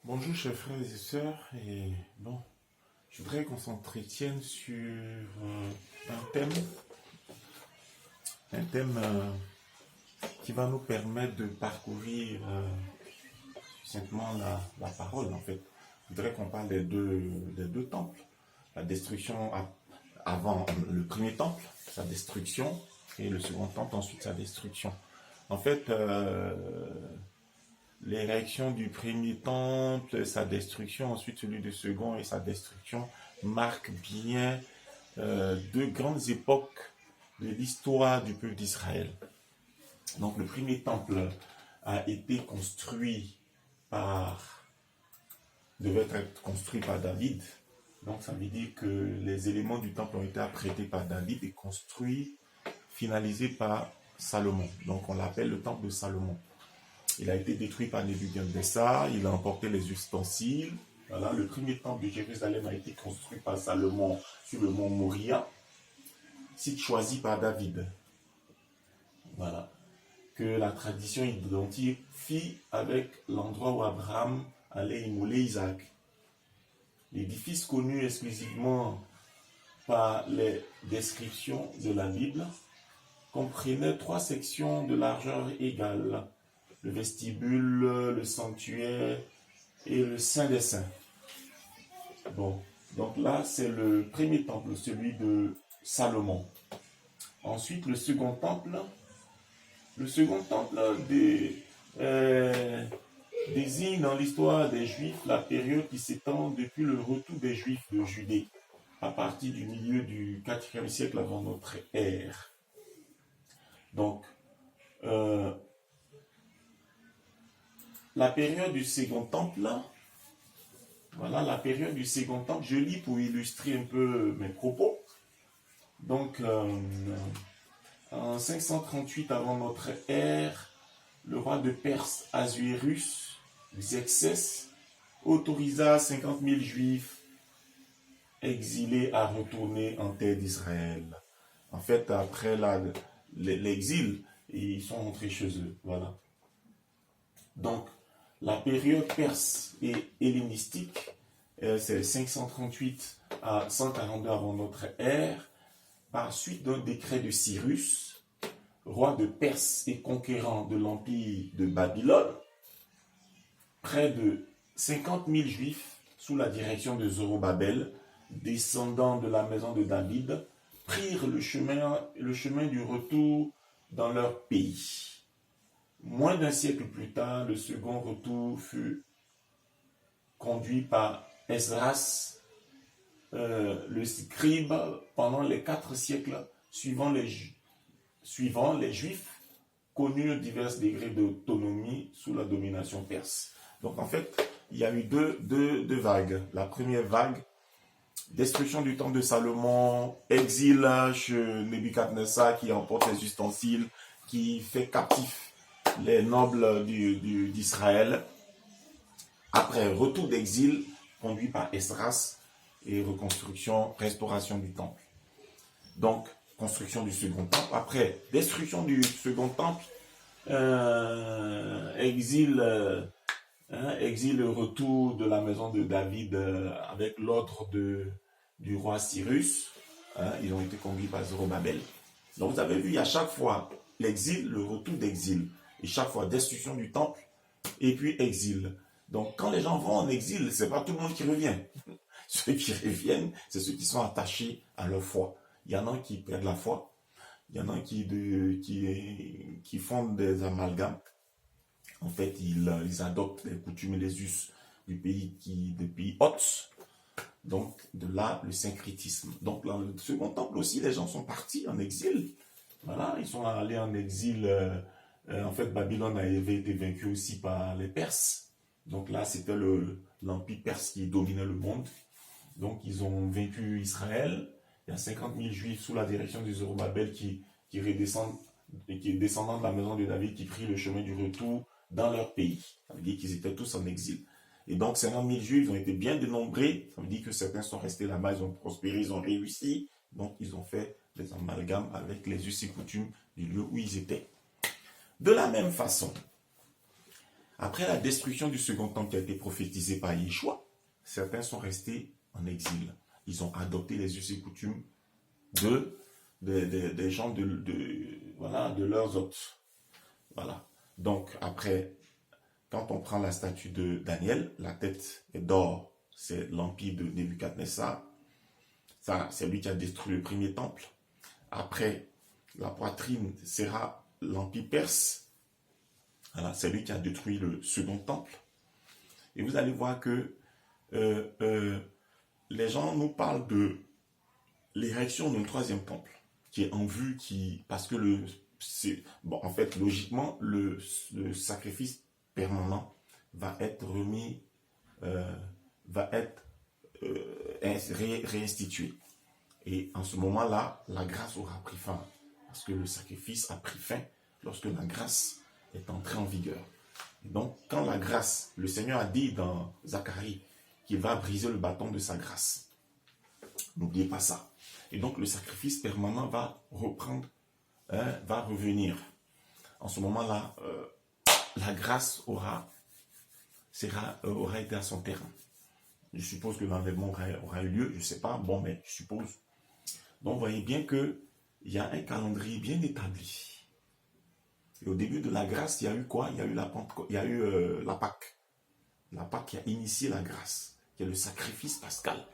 Bonjour chers frères et sœurs, et bon, je voudrais qu'on s'entretienne sur un thème qui va nous permettre de parcourir simplement la parole en fait. Je voudrais qu'on parle des deux temples, la destruction avant le premier temple, sa destruction, et le second temple ensuite sa destruction. En fait, les réactions du premier temple, sa destruction, ensuite celui du second et sa destruction, marquent bien deux grandes époques de l'histoire du peuple d'Israël. Donc le premier temple a été devait être construit par David. Donc ça veut dire que les éléments du temple ont été apprêtés par David et construits, finalisés par Salomon. Donc on l'appelle le temple de Salomon. Il a été détruit par Nebuchadnezzar, il a emporté les ustensiles. Voilà, le premier temple de Jérusalem a été construit par Salomon sur le mont Moria, site choisi par David. Voilà, que la tradition identifie avec l'endroit où Abraham allait immoler Isaac. L'édifice connu exclusivement par les descriptions de la Bible comprenait 3 sections de largeur égale. Le vestibule, le sanctuaire et le Saint des Saints. Bon, donc là, c'est le premier temple, celui de Salomon. Ensuite, le second temple désigne dans l'histoire des Juifs la période qui s'étend depuis le retour des Juifs de Judée, à partir du milieu du IVe siècle avant notre ère. Donc, la période du second temple, voilà la période du second temple, je lis pour illustrer un peu mes propos. Donc, en 538 avant notre ère, le roi de Perse Assuérus, Xerxès, autorisa 50 000 juifs exilés à retourner en terre d'Israël. En fait, après l'exil, ils sont rentrés chez eux. Voilà. Donc, la période perse et hellénistique, c'est 538 à 142 avant notre ère, par suite d'un décret de Cyrus, roi de Perse et conquérant de l'empire de Babylone. Près de 50 000 juifs, sous la direction de Zorobabel, descendants de la maison de David, prirent le chemin du retour dans leur pays. Moins d'un siècle plus tard, le second retour fut conduit par Esdras, le scribe, pendant les 4 siècles suivants. Les Juifs connurent divers degrés d'autonomie sous la domination perse. Donc en fait, il y a eu deux vagues. La première vague, destruction du temple de Salomon, exil chez Nebuchadnezzar qui emporte les ustensiles, qui fait captif les nobles d'Israël. Après, retour d'exil conduit par Esdras et restauration du temple. Donc, construction du second temple. Après, destruction du second temple, exil, retour de la maison de David avec l'ordre du roi Cyrus. Ils ont été conduits par Zorobabel. Donc, vous avez vu, il y a chaque fois l'exil, le retour d'exil. Et chaque fois, destruction du temple, et puis exil. Donc, quand les gens vont en exil, c'est pas tout le monde qui revient. Ceux qui reviennent, c'est ceux qui sont attachés à leur foi. Il y en a qui perdent la foi. Il y en a qui font des amalgames. En fait, ils adoptent les coutumes et les us des pays hôtes. Donc, de là, le syncrétisme. Donc, dans le second temple aussi, les gens sont partis en exil. Voilà, ils sont allés en exil. En fait, Babylone avait été vaincue aussi par les Perses. Donc là, c'était l'empire perse qui dominait le monde. Donc, ils ont vaincu Israël. Il y a 50 000 juifs sous la direction de Zorobabel qui redescendent et qui est descendant de la maison de David, qui prit le chemin du retour dans leur pays. Ça veut dire qu'ils étaient tous en exil. Et donc, 50 000 juifs ont été bien dénombrés. Ça veut dire que certains sont restés là-bas, ils ont prospéré, ils ont réussi. Donc, ils ont fait des amalgames avec les us et coutumes du lieu où ils étaient. De la même façon, Après la destruction du second temple qui a été prophétisée par Yeshua, certains sont restés en exil. Ils ont adopté les us et coutumes des gens voilà, de leurs hôtes. Voilà. Donc, après, quand on prend la statue de Daniel, la tête est d'or. C'est l'empire de Nebuchadnezzar. Ça, c'est lui qui a détruit le premier temple. Après, la poitrine sera l'empire perse. Voilà, c'est lui qui a détruit le second temple. Et vous allez voir que les gens nous parlent de l'érection d'un troisième temple qui est en vue, parce que bon, en fait, logiquement, le sacrifice permanent va être remis, va être réinstitué. Et en ce moment-là, la grâce aura pris fin. Parce que le sacrifice a pris fin lorsque la grâce est entrée en vigueur. Et donc, quand la grâce, le Seigneur a dit dans Zacharie qu'il va briser le bâton de sa grâce. N'oubliez pas ça. Et donc, le sacrifice permanent va reprendre, va revenir. En ce moment-là, la grâce aura été à son terme. Je suppose que l'enlèvement aura eu lieu, je ne sais pas, bon, mais je suppose. Donc, vous voyez bien qu'il y a un calendrier bien établi. Et au début de la grâce, il y a eu quoi? Il y a eu la Pentecôte, il y a eu la Pâque. La Pâque qui a initié la grâce, qui est le sacrifice pascal.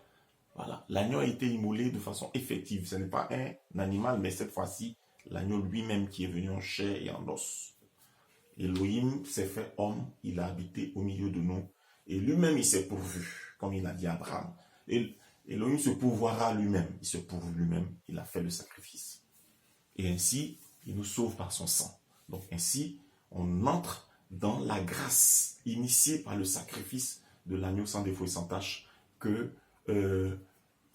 Voilà. L'agneau a été immolé de façon effective. Ce n'est pas un animal, mais cette fois-ci, l'agneau lui-même qui est venu en chair et en os. Elohim s'est fait homme, il a habité au milieu de nous. Et lui-même, il s'est pourvu, comme il a dit à Abraham. Et Elohim se pourvoira lui-même. Il se pourvu lui-même, il a fait le sacrifice. Et ainsi, il nous sauve par son sang. Donc ainsi, on entre dans la grâce initiée par le sacrifice de l'agneau sans défaut et sans tache que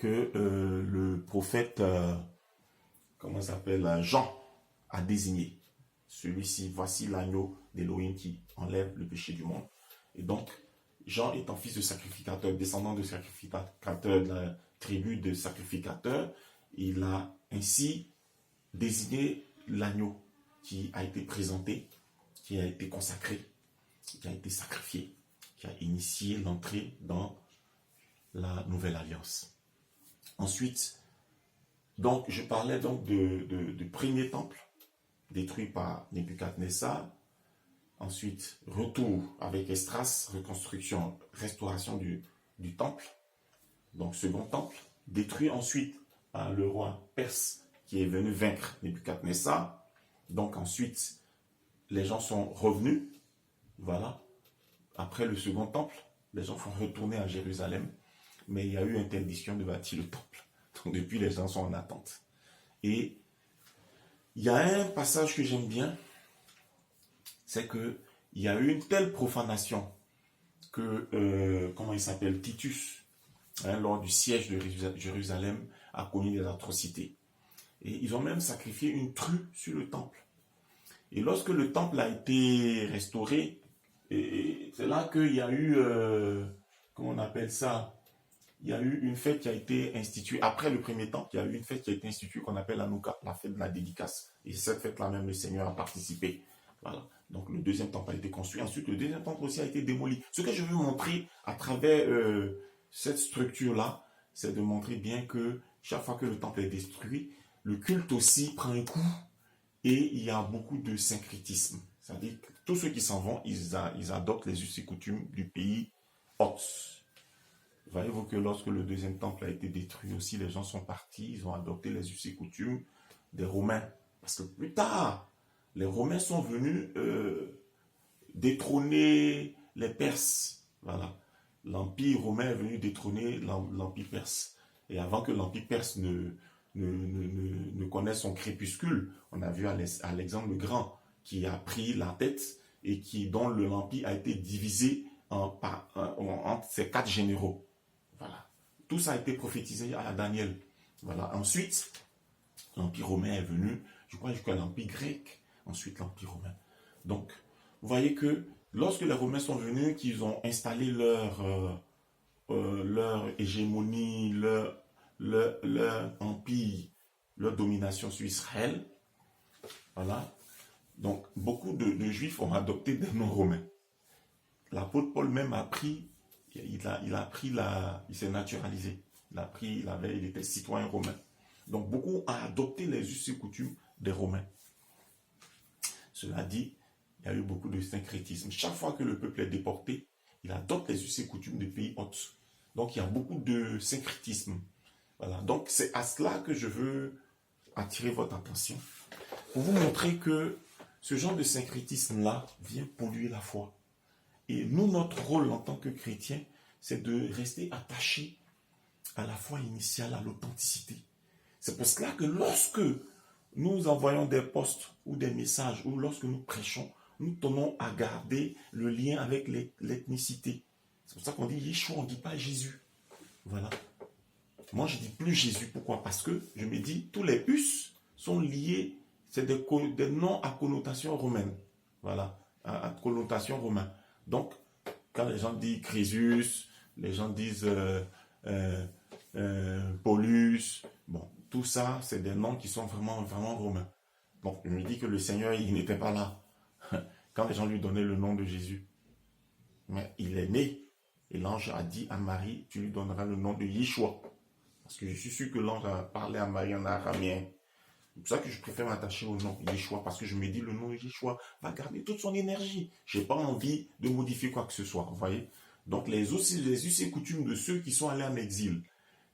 le prophète, comment s'appelle, Jean a désigné. Celui-ci, voici l'agneau d'Élohim qui enlève le péché du monde. Et donc, Jean étant fils de sacrificateur, descendant de sacrificateur de la tribu de sacrificateurs, il a ainsi désigné l'agneau qui a été présenté, qui a été consacré, qui a été sacrifié, qui a initié l'entrée dans la nouvelle alliance. Ensuite, donc, je parlais donc du premier temple détruit par Nebuchadnezzar. Ensuite, retour avec Esdras, reconstruction, restauration du temple. Donc, second temple, détruit ensuite par le roi perse qui est venu vaincre Nebuchadnezzar. Donc, ensuite, les gens sont revenus. Voilà. Après le second temple, les gens sont retournés à Jérusalem. Mais il y a eu interdiction de bâtir le temple. Donc, depuis, les gens sont en attente. Et il y a un passage que j'aime bien, c'est qu'il y a eu une telle profanation que, comment il s'appelle, Titus, lors du siège de Jérusalem, a commis des atrocités. Et ils ont même sacrifié une true sur le temple. Et lorsque le temple a été restauré, c'est là qu'il y a eu, comment on appelle ça, il y a eu une fête qui a été instituée, après le premier temple, il y a eu une fête qui a été instituée qu'on appelle Hanouka, la fête de la dédicace. Et cette fête-là même, le Seigneur a participé. Voilà. Donc le deuxième temple a été construit. Ensuite, le deuxième temple aussi a été démoli. Ce que je veux montrer à travers cette structure-là, c'est de montrer bien que chaque fois que le temple est détruit, le culte aussi prend un coup et il y a beaucoup de syncrétisme. C'est-à-dire que tous ceux qui s'en vont, ils adoptent les us et coutumes du pays hôte. Voyez-vous que lorsque le deuxième temple a été détruit aussi, les gens sont partis, ils ont adopté les us et coutumes des Romains. Parce que plus tard, les Romains sont venus détrôner les Perses. Voilà. L'Empire romain est venu détrôner l'Empire perse. Et avant que l'Empire perse ne connaisse son crépuscule, on a vu Alexandre le Grand qui a pris la tête et dont l'Empire a été divisé entre ses 4 généraux. Voilà. Tout ça a été prophétisé à Daniel. Voilà. Ensuite, l'Empire romain est venu, je crois jusqu'à l'Empire grec, ensuite l'Empire romain. Donc, vous voyez que lorsque les Romains sont venus, qu'ils ont installé leur hégémonie, leur empire, leur domination sur Israël, voilà. Donc, beaucoup de Juifs ont adopté des noms romains. l'apôtre Paul même a pris, il s'est naturalisé. Il était citoyen romain. Donc beaucoup ont adopté les us et coutumes des Romains. Cela dit, il y a eu beaucoup de syncrétisme. Chaque fois que le peuple est déporté, il adopte les us et coutumes des pays hôtes. Donc il y a beaucoup de syncrétisme. Voilà. Donc c'est à cela que je veux attirer votre attention. Pour vous montrer que ce genre de syncrétisme-là vient polluer la foi. Et nous, notre rôle en tant que chrétiens, c'est de rester attachés à la foi initiale, à l'authenticité. C'est pour cela que lorsque nous envoyons des posts ou des messages, ou lorsque nous prêchons, nous tenons à garder le lien avec l'ethnicité. C'est pour ça qu'on dit Yeshua, on ne dit pas Jésus. Voilà. Moi, je ne dis plus Jésus. Pourquoi? Parce que je me dis, tous les us sont liés, c'est des noms à connotation romaine. Voilà, à connotation romaine. Donc, quand les gens disent Crésus, les gens disent Paulus, bon, tout ça, c'est des noms qui sont vraiment, vraiment romains. Donc, je me dis que le Seigneur, il n'était pas là quand les gens lui donnaient le nom de Jésus. Mais il est né. Et l'ange a dit à Marie, tu lui donneras le nom de Yeshua. Parce que je suis sûr que l'ange a parlé à Marie en araméen. C'est pour ça que je préfère m'attacher au nom Yeshua. Parce que je me dis, le nom Yeshua va garder toute son énergie. Je n'ai pas envie de modifier quoi que ce soit. Vous voyez? Donc, les us et coutumes de ceux qui sont allés en exil,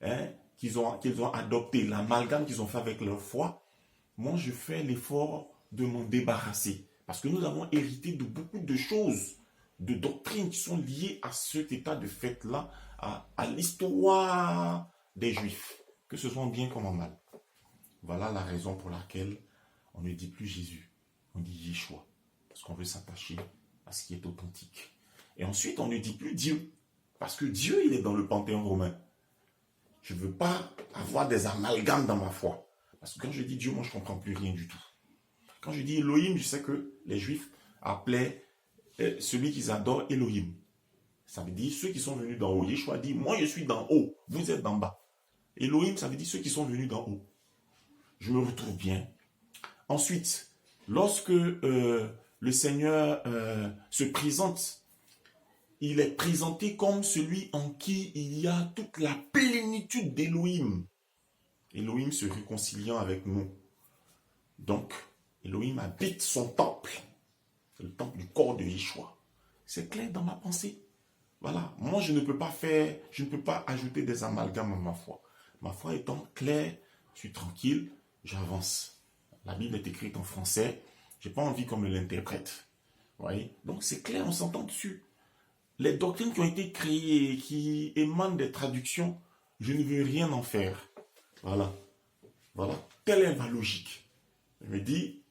hein, qu'ils ont adopté, l'amalgame qu'ils ont fait avec leur foi, moi, je fais l'effort de m'en débarrasser. Parce que nous avons hérité de beaucoup de choses, de doctrines qui sont liées à cet état de fait-là, à l'histoire des Juifs, que ce soit en bien comme en mal. Voilà la raison pour laquelle on ne dit plus Jésus, on dit Yeshua, parce qu'on veut s'attacher à ce qui est authentique. Et ensuite, on ne dit plus Dieu, parce que Dieu, il est dans le panthéon romain. Je ne veux pas avoir des amalgames dans ma foi. Parce que quand je dis Dieu, moi, je ne comprends plus rien du tout. Quand je dis Elohim, je sais que les Juifs appelaient celui qu'ils adorent Elohim. Ça veut dire ceux qui sont venus d'en haut. Yeshua dit, moi, je suis d'en haut, vous êtes d'en bas. Elohim, ça veut dire ceux qui sont venus d'en haut. Je me retrouve bien. Ensuite, lorsque le Seigneur se présente, il est présenté comme celui en qui il y a toute la plénitude d'Elohim. Elohim se réconciliant avec nous. Donc, Elohim habite son temple. C'est le temple du corps de Yeshua. C'est clair dans ma pensée. Voilà. Moi, je ne peux pas ajouter des amalgames à ma foi. Ma foi étant claire, je suis tranquille, j'avance. La Bible est écrite en français. Je n'ai pas envie qu'on me l'interprète. Vous voyez? Donc, c'est clair, on s'entend dessus. Les doctrines qui ont été créées, qui émanent des traductions, je ne veux rien en faire. Voilà. Voilà. Telle est ma logique. Je me dis,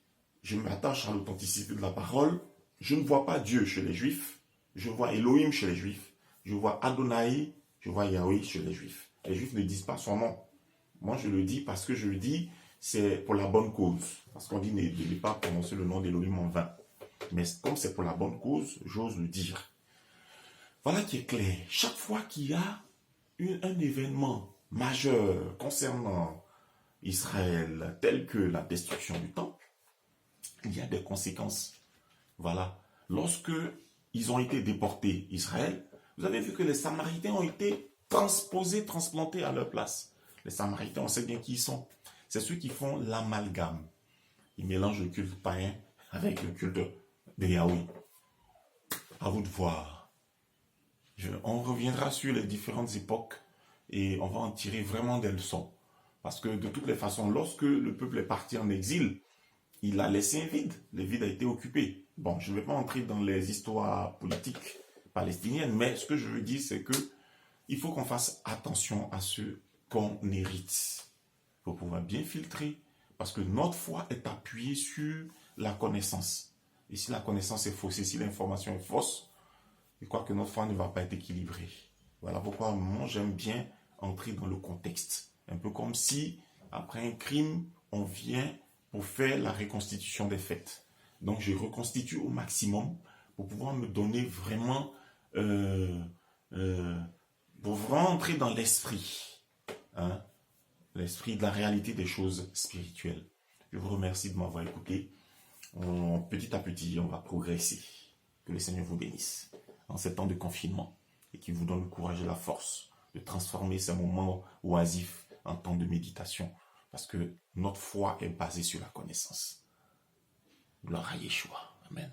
je m'attache à l'authenticité de la parole. Je ne vois pas Dieu chez les Juifs. Je vois Elohim chez les Juifs. Je vois Adonai, je vois Yahweh chez les Juifs. Les Juifs ne disent pas son nom. Moi, je le dis parce que je le dis, c'est pour la bonne cause. Parce qu'on dit ne pas prononcer le nom d'Elohim en vain. Mais comme c'est pour la bonne cause, j'ose le dire. Voilà qui est clair. Chaque fois qu'il y a un événement majeur concernant Israël, tel que la destruction du temple, il y a des conséquences. Voilà. Lorsque ils ont été déportés, Israël, vous avez vu que les Samaritains ont été transplantés à leur place. Les Samaritains, on sait bien qui ils sont. C'est ceux qui font l'amalgame. Ils mélangent le culte païen avec le culte de Yahweh. À vous de voir. On reviendra sur les différentes époques et on va en tirer vraiment des leçons. Parce que de toutes les façons, lorsque le peuple est parti en exil, il a laissé un vide. Le vide a été occupé. Bon, je ne vais pas entrer dans les histoires politiques palestiniennes, mais ce que je veux dire, c'est que il faut qu'on fasse attention à ce qu'on hérite. Il faut pouvoir bien filtrer, parce que notre foi est appuyée sur la connaissance. Et si la connaissance est faussée, si l'information est fausse, je crois que notre foi ne va pas être équilibrée. Voilà pourquoi moi j'aime bien entrer dans le contexte. Un peu comme si, après un crime, on vient pour faire la reconstitution des faits. Donc je reconstitue au maximum pour pouvoir me donner vraiment, pour vraiment entrer dans l'esprit, hein, l'esprit de la réalité des choses spirituelles. Je vous remercie de m'avoir écouté. Petit à petit, on va progresser. Que le Seigneur vous bénisse. en ces temps de confinement et qui vous donne le courage et la force de transformer ces moments oisifs en temps de méditation parce que notre foi est basée sur la connaissance. Gloire à Yeshua. Amen.